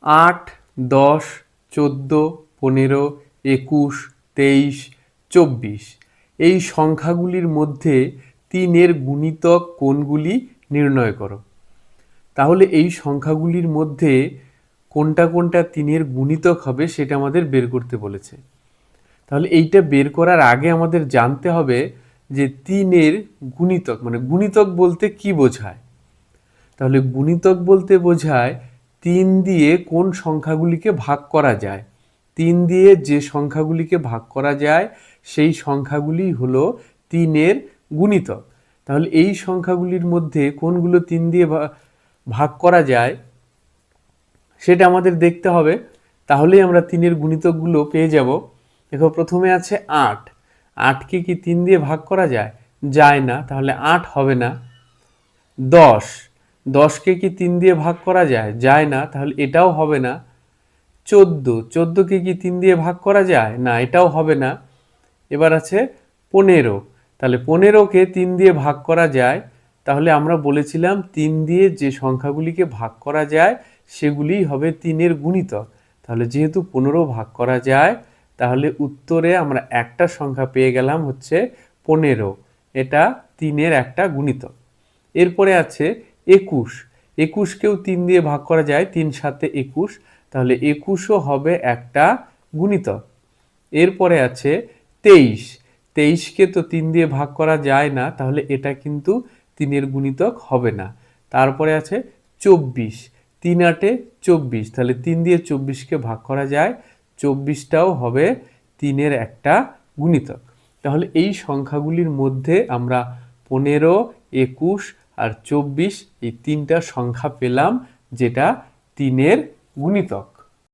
8, 10, 14, 15, 21, 23, 24 এই সংখ্যাগুলির মধ্যে 3-এর গুণিতক কোনগুলি নির্ণয় করো। তাহলে এই সংখ্যাগুলির মধ্যে কোনটা কোনটা 3-এর গুণিতক হবে সেটা আমাদের বের করতে বলেছে। তাহলে এইটা বের করার আগে আমাদের জানতে হবে যে 3-এর গুণিতক, মানে গুণিতক বলতে কি বোঝায়। তাহলে গুণিতক বলতে বোঝায় 3 দিয়ে কোন সংখ্যাগুলিকে ভাগ করা যায়। 3 দিয়ে যে সংখ্যাগুলিকে ভাগ করা যায় সেই সংখ্যাগুলি হলো 3-এর গুণিতক। তাহলে এই সংখ্যাগুলির মধ্যে কোনগুলো 3 দিয়ে ভাগ করা যায় সেটা আমাদের দেখতে হবে। তাহলেই আমরা 3-এর গুণিতকগুলো পেয়ে যাব। দেখো প্রথমে আছে 8, 8কে কি 3 দিয়ে ভাগ করা যায়? যায় না, তাহলে 8 হবে না। 10, 10কে কি 3 দিয়ে ভাগ করা যায়? যায় না, তাহলে এটাও হবে না। 14, 14কে কি 3 দিয়ে ভাগ করা যায়? না, এটাও হবে না। এবার আছে 15, তাহলে 15কে 3 দিয়ে ভাগ করা যায়। তাহলে আমরা বলেছিলাম 3 দিয়ে যে সংখ্যাগুলিকে ভাগ করা যায় সেগুলিই হবে 3-এর গুণিতক। তাহলে যেহেতু 15 ভাগ করা যায়, তাহলে উত্তরে আমরা একটা সংখ্যা পেয়ে গেলাম হচ্ছে 15। এটা 3-এর একটা গুণিতক। এরপরে আছে 21, 21কেও 3 দিয়ে ভাগ করা যায়, 3 7 21, তাহলে 21ও হবে একটা গুণিতক। এরপরে আছে 23, 23কে তো 3 দিয়ে ভাগ করা যায় না, তাহলে এটা কিন্তু 3-এর গুণিতক হবে না। তারপরে আছে 24, 3 8 24, তাহলে 3 দিয়ে 24কে ভাগ করা যায়, 24টাও হবে 3-এর একটা গুণিতক। তাহলে এই সংখ্যাগুলির মধ্যে আমরা 15, 21 আর 24 এই 3টা সংখ্যা পেলাম যেটা 3-এর গুণিতক।